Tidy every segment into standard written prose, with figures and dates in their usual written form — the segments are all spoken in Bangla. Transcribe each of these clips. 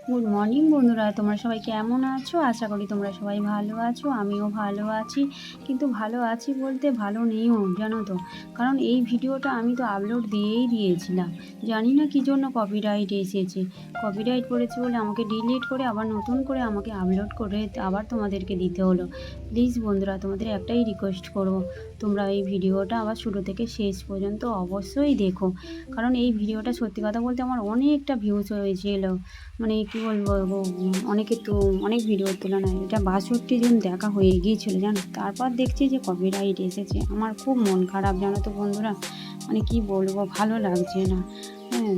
গুড মর্নিং বন্ধুরা, তোমরা সবাই কেমন আছো? আশা করি তোমরা সবাই ভালো আছো। আমিও ভালো আছি, কিন্তু ভালো আছি বলতে ভালো নেইও, জানো তো। কারণ এই ভিডিওটা আমি তো আপলোড দিয়েই দিয়েছিলাম, জানি না কী জন্য কপিরাইট এসেছে। কপিরাইট পড়েছে বলে আমাকে ডিলিট করে আবার নতুন করে আমাকে আপলোড করে আবার তোমাদেরকে দিতে হলো। প্লিজ বন্ধুরা, তোমাদের একটাই রিকোয়েস্ট করবো, তোমরা এই ভিডিওটা আবার শুরু থেকে শেষ পর্যন্ত অবশ্যই দেখো। কারণ এই ভিডিওটা সত্যি কথা বলতে আমার অনেকটা ভিউজ হয়েছিল, মানে কি বলবো, অনেকের তো অনেক ভিডিওর তুলনায় এটা 62 জন দেখা হয়ে গিয়েছিলো, জানো। তারপর দেখছি যে কপিরাইট এসেছে, আমার খুব মন খারাপ, জানো তো বন্ধুরা। মানে কি বলবো, ভালো লাগছে না। হ্যাঁ,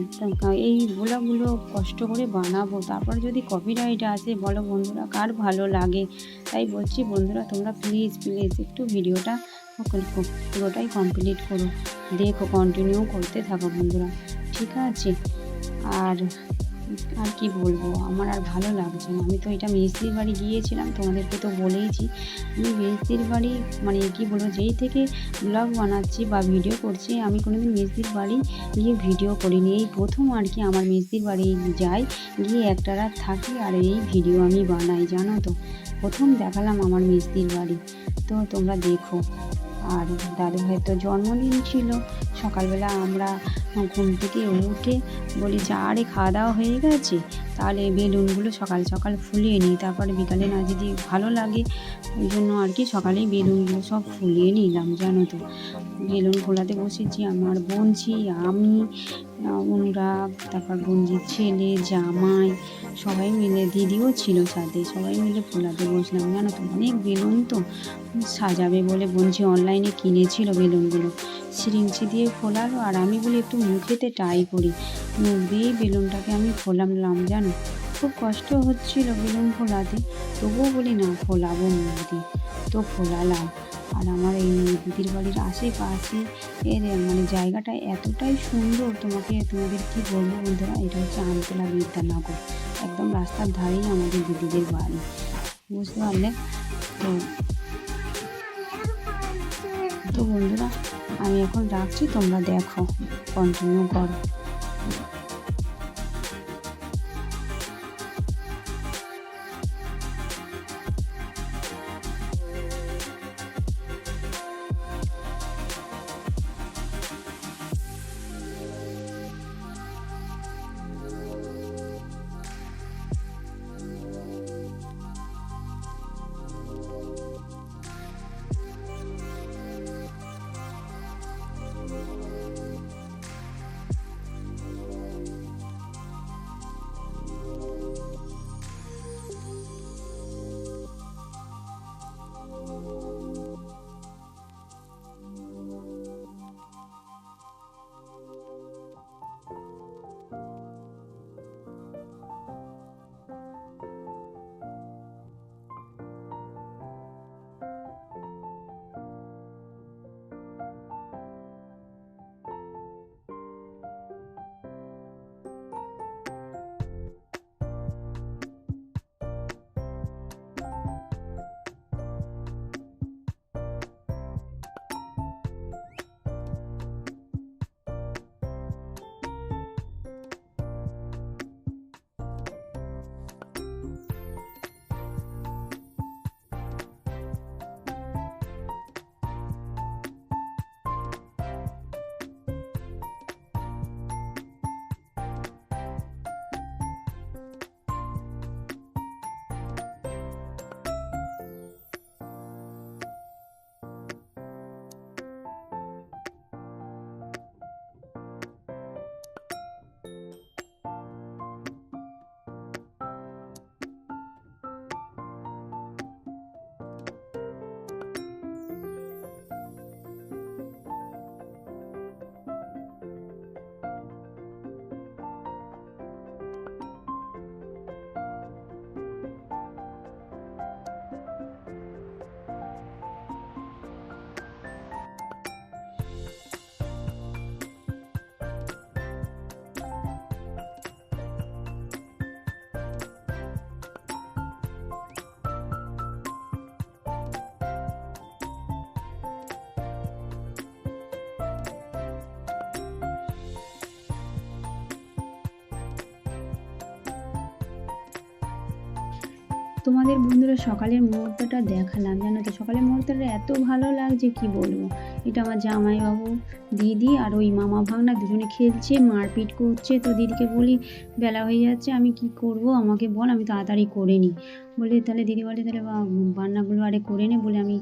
এই ব্লগগুলো কষ্ট করে বানাবো, তারপর যদি কপিরাইট আসে, বলো বন্ধুরা, কার ভালো লাগে? তাই বলছি বন্ধুরা, তোমরা প্লিজ প্লিজ একটু ভিডিওটা পুরোটাই কমপ্লিট করো, দেখো, কন্টিনিউ করতে থাকো বন্ধুরা, ঠিক আছে? আর আর কি বলবো, আমার আর ভালো লাগছে না। আমি তো এটা মেসদির বাড়ি গিয়েছিলাম, তোমাদেরকে তো বলেইছি। আমি মেসদির বাড়ি, মানে কি বলবো, যেই থেকে ব্লগ বানাচ্ছি বা ভিডিও করছি, আমি কোনোদিন মেসদির বাড়ি গিয়ে ভিডিও করিনি। এই প্রথম আর কি আমার মেসদির বাড়ি যাই, গিয়ে একটা রাত থাকি আর এই ভিডিও আমি বানাই, জানো তো। প্রথম দেখালাম আমার মেসদির বাড়ি, তো তোমরা দেখো। আর দাদু ভাইয়ের তো জন্মদিন ছিল, সকালবেলা আমরা ঘুম থেকে উঠে বলি যে আরে খাওয়া দাওয়া হয়ে গেছে, তাহলে বেলুনগুলো সকাল সকাল ফুলিয়ে নিই, তারপরে বিকালে না যদি ভালো লাগে, ওই জন্য আর কি সকালেই বেলুনগুলো সব ফুলিয়ে নিলাম, জানো তো। বেলুন ফোলাতে বসেছি, আমার বোনঝি, আমি, অনুরাগ, তারপর বোনঝির ছেলে, জামাই, সবাই মিলে, দিদিও ছিল সাথে, সবাই মিলে ফোলাতে বসলাম, জানো তো। অনেক বেলুন তো সাজাবে বলে বোনঝি অনলাইনে কিনেছিল বেলুনগুলো, সিরিঞ্চি দিয়ে ফোলালো, আর আমি বলি একটু মুখেতে ট্রাই করি, মুখ দিয়েই বেলুনটাকে আমি ফোলালাম, জানো। খুব কষ্ট হচ্ছিল বেলুন ফোলাতে, তবুও বলি না, ফোলাবো মুখ দিয়ে, তো ফোলালাম। আর আমার এই দিদির বাড়ির আশেপাশে এর মানে জায়গাটা এতটাই সুন্দর, তোমাদের কি বলবো বন্ধুরা। এটা হচ্ছে আমতলা বিদ্যানগর, একদম রাস্তার ধারেই আমাদের দিদিদের বাড়ি, বুঝতে পারলে তো। তো বন্ধুরা, আমি এখন রাখছি, তোমরা দেখো, কন্টিনিউ করো। তোমাদের বন্ধুরা সকালের মুহূর্তটা দেখালাম, জানো তো সকালের মুহূর্তটা এত ভালো লাগছে কি বলবো। এটা আমার জামাইবাবু, দিদি আর ওই মামা ভাগনা দুজনে খেলছে, মারপিট করছে। তো দিদিকে বলি বেলা হয়ে যাচ্ছে, আমি কি করব, আমাকে বল, আমি তাড়াতাড়ি করে নিই। বলে তাহলে দিদি বলে তাহলে বান্নাগুলো আরে করে নে। বলে আমি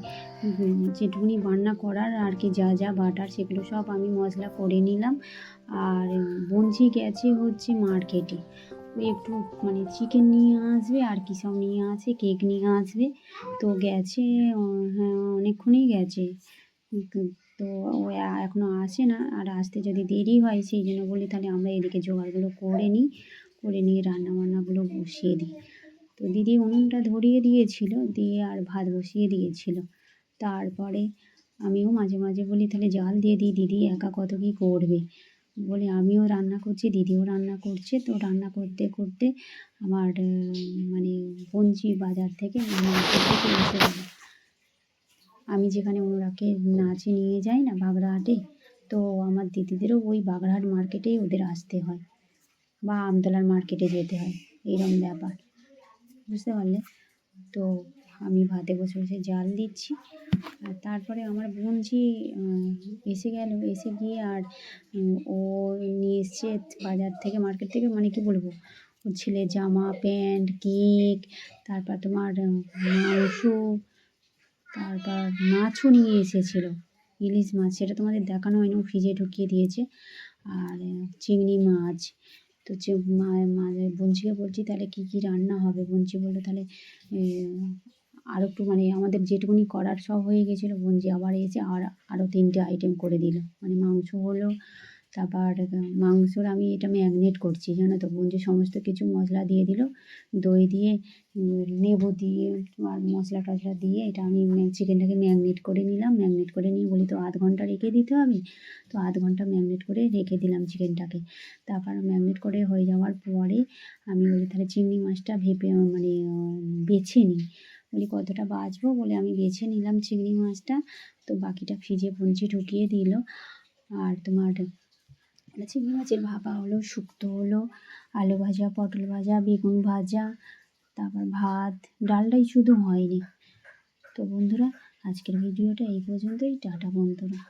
যেটুকুনি বান্না করার আর কি, যা যা বাটার সেগুলো সব আমি মশলা করে নিলাম। আর বঞ্চি গেছে হচ্ছে মার্কেটে, ওই একটু মানে চিকেন নিয়ে আসবে আর কি সব নিয়ে আসে, কেক নিয়ে আসবে। তো গেছে, হ্যাঁ অনেকক্ষণই গেছে। তো ও এখনও আসে না, আর আসতে যদি দেরি হয় সেই জন্য বলি তাহলে আমরা এদিকে জোগাড়গুলো করে নিই, করে নিয়ে রান্নাবান্নাগুলো বসিয়ে দিই। তো দিদি উনুনটা ধরিয়ে দিয়েছিল, দিয়ে আর ভাত বসিয়ে দিয়েছিল। তারপরে আমিও মাঝে মাঝে বলি তাহলে জাল দিয়ে দিই, দিদি একা কত কী করবে। বলে আমিও রান্না করছি, দিদিও রান্না করছে। তো রান্না করতে করতে আমার মানে বঞ্চি বাজার থেকে মার্কেট থেকে এসে গেল। আমি যেখানে ওনাকে নাচে নিয়ে যাই না বাগড়াহাটে, তো আমার দিদিদেরও ওই বাগড়াহাট মার্কেটেই ওদের আসতে হয়, বা আমতলার মার্কেটে যেতে হয়, এরকম ব্যাপার, বুঝতে পারলে। তো আমি ভাতে বসে বসে জাল দিচ্ছি। আর তারপরে আমার বোনঝি এসে গেল, এসে গিয়ে আর ও নিয়ে এসছে বাজার থেকে, মার্কেট থেকে, মানে কি বলবো, ওর ছেলের জামা প্যান্ট, কেক, তারপর তোমার মাংস, তারপর মাছও নিয়ে এসেছিলো, ইলিশ মাছ, সেটা তোমাদের দেখানো হয়নি, ও ফ্রিজে ঢুকিয়ে দিয়েছে। আর চিংড়ি মাছ। তো বঞ্চিকে বলছি তাহলে কী কী রান্না হবে। বঞ্চি বললো তাহলে আর একটু মানে আমাদের যেটুকুনি করার সব হয়ে গেছিলো, বঞ্চি আবার এসে আরও 3টে আইটেম করে দিল। মানে মাংস হলো, তারপর মাংসর আমি এটা ম্যারিনেট করছি, জানো তো। বঞ্চি সমস্ত কিছু মশলা দিয়ে দিল, দই দিয়ে, নেবু দিয়ে আর মশলা টশলা দিয়ে এটা আমি চিকেনটাকে ম্যারিনেট করে নিলাম। ম্যারিনেট করে নিয়ে বলি তো 1/2 ঘন্টা রেখে দিতে হবে। তো 1/2 ঘন্টা ম্যারিনেট করে রেখে দিলাম চিকেনটাকে। তারপর ম্যারিনেট করে হয়ে যাওয়ার পরে আমি বলি তাহলে চিংড়ি মাছটা মানে বেছে নিই। বলি কতটা বাছবো, বলে আমি বেছে নিলাম চিংড়ি মাছটা। তো বাকিটা ফ্রিজে বঞ্চি ঢুকিয়ে দিল। আর তোমার চিংড়ি মাছের ভাপা হলো, শুক্তো হলো, আলু ভাজা, পটল ভাজা, বেগুন ভাজা, তারপর ভাত, ডালটাই শুধু হয়নি। তো বন্ধুরা আজকের ভিডিওটা এই পর্যন্তই। টাটা বন্ধুরা।